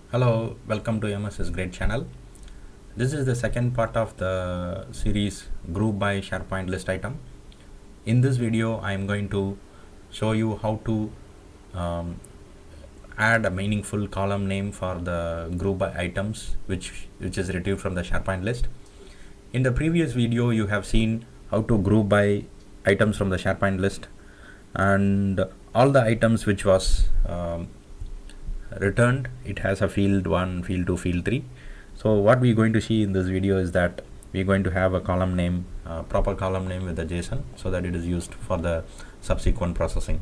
Hello, welcome to MS's Great Channel. This is the second part of the series Group by SharePoint List Item. In this video, I am going to show you how to add a meaningful column name for the group by items which is retrieved from the SharePoint list. In the previous video, you have seen how to group by items from the SharePoint list, and all the items which was returned, it has a field 1, field 2, field 3. So what we're going to see in this video is that we're going to have a column name, proper column name with the JSON, so that it is used for the subsequent processing.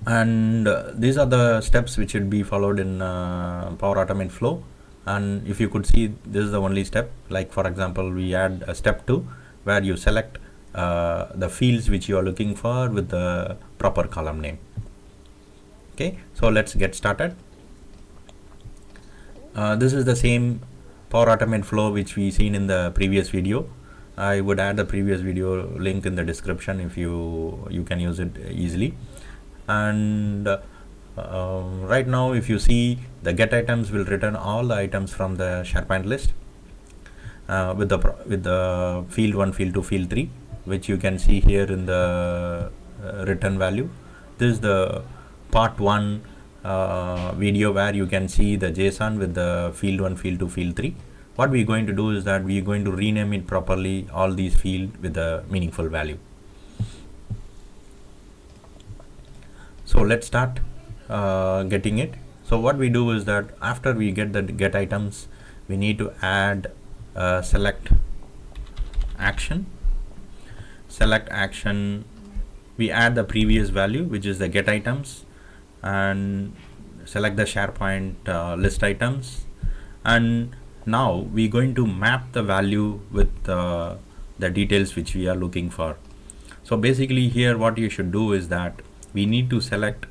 And these are the steps which should be followed in Power Automate flow. And if you could see, this is the only step. Like for example, we add a step 2 where you select the fields which you are looking for with the proper column name. Okay, so let's get started. This is the same Power Automate flow which we seen in the previous video. I would add the previous video link in the description if you can use it easily. And right now, if you see, the get items will return all the items from the SharePoint list with the field 1, field 2, field 3, which you can see here in the return value. This is the part 1 video where you can see the JSON with the field 1, field 2, field 3. What we're going to do is that we're going to rename it properly, all these fields with a meaningful value. So let's start getting it. So what we do is that after we get the get items, we need to add select action. Select action, we add the previous value, which is the get items, and select the SharePoint list items. And now we're going to map the value with the details which we are looking for. So basically here what you should do is that we need to select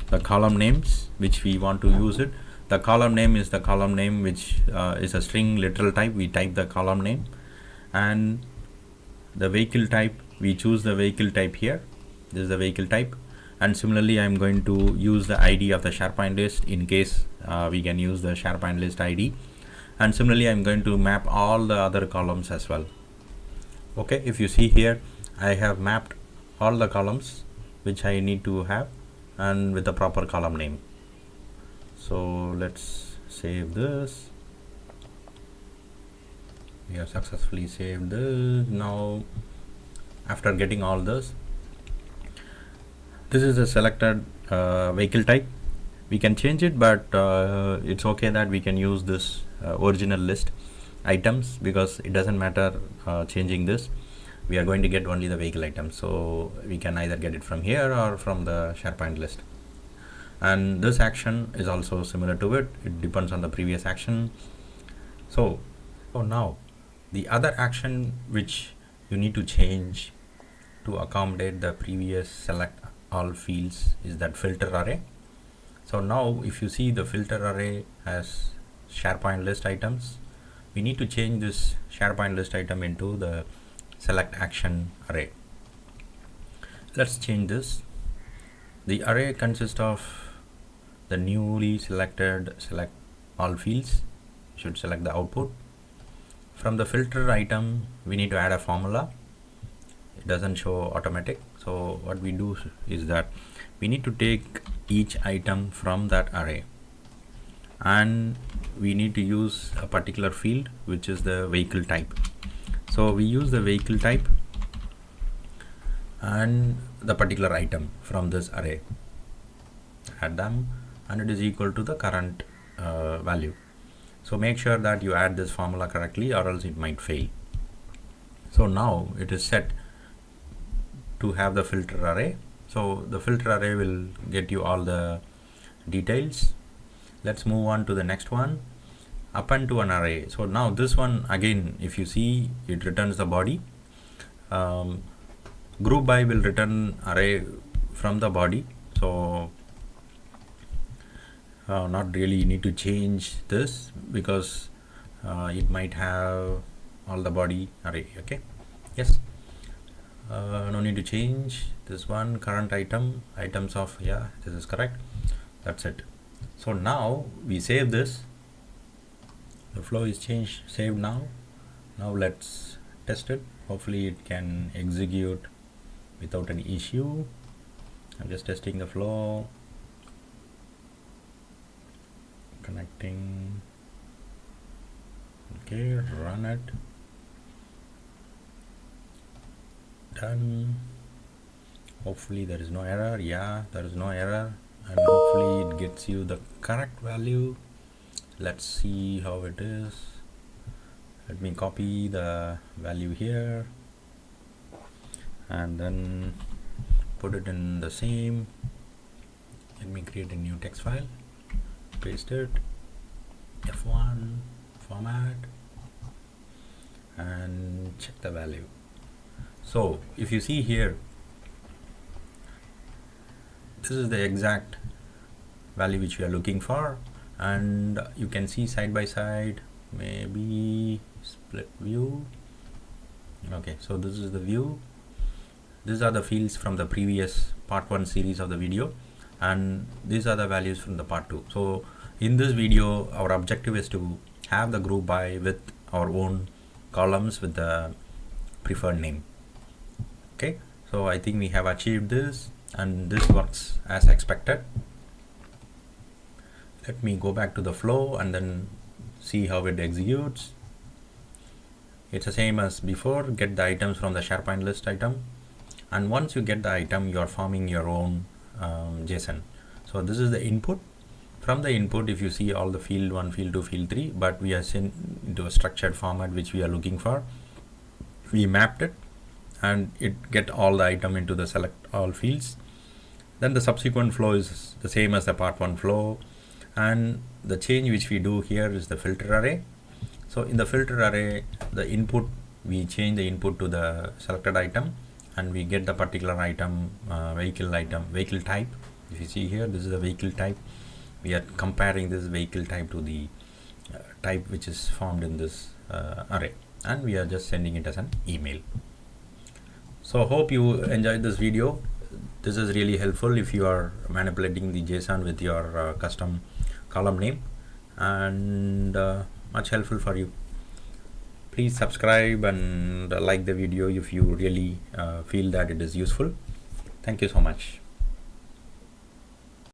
the column names which we want to use it. The column name is the column name which is a string literal type. We type the column name, and the vehicle type, we choose the vehicle type here. This is the vehicle type. And similarly, I'm going to use the ID of the SharePoint list in case we can use the SharePoint list ID. And similarly, I'm going to map all the other columns as well. Okay, if you see here, I have mapped all the columns which I need to have and with the proper column name. So let's save this. We have successfully saved this. Now after getting all this is the selected vehicle type. We can change it, but it's okay that we can use this original list items, because it doesn't matter changing this. We are going to get only the vehicle items, so we can either get it from here or from the SharePoint list. And this action is also similar to it. It depends on the previous action. So now the other action which you need to change to accommodate the previous select all fields is that filter array. So now if you see, the filter array has SharePoint list items. We need to change this SharePoint list item into the select action array. Let's change this. The array consists of the newly selected select all fields. Should select the output. From the filter item, we need to add a formula. It doesn't show automatic. So what we do is that we need to take each item from that array, and we need to use a particular field which is the vehicle type. So we use the vehicle type and the particular item from this array, add them, and it is equal to the current value. So make sure that you add this formula correctly, or else it might fail. So now it is set to have the filter array. So the filter array will get you all the details. Let's move on to the next one, append to an array. So now this one, again, if you see, it returns the body. Group by will return array from the body. So not really need to change this, because it might have all the body array. Okay, yes. No need to change this one. Current item, items of, yeah, this is correct. That's it. So now we save this. The flow is changed, saved now. Now let's test it. Hopefully it can execute without any issue. I'm just testing the flow, connecting. Okay, run it. Done. Hopefully there is no error. Yeah, there is no error, and hopefully it gets you the correct value. Let's see how it is. Let me copy the value here and then put it in the same. Let me create a new text file, paste it, F1 format, and check the value. So if you see here, this is the exact value which we are looking for, and you can see side by side, maybe split view. Okay, so this is the view. These are the fields from the previous part 1 series of the video, and these are the values from the part 2. So in this video, our objective is to have the group by with our own columns with the preferred name. Okay, so I think we have achieved this, and this works as expected. Let me go back to the flow and then see how it executes. It's the same as before. Get the items from the SharePoint list item, and once you get the item, you are forming your own JSON. So this is the input. From the input, if you see all the field 1, field 2, field 3, but we are sent into a structured format which we are looking for. We mapped it and it get all the item into the select all fields. Then the subsequent flow is the same as the part 1 flow, and the change which we do here is the filter array. So in the filter array, the input, we change the input to the selected item, and we get the particular item, vehicle type. If you see here, this is a vehicle type. We are comparing this vehicle type to the type which is formed in this array, and we are just sending it as an email. So hope you enjoyed this video. This is really helpful if you are manipulating the JSON with your custom column name, and much helpful for you. Please subscribe and like the video if you really feel that it is useful. Thank you so much.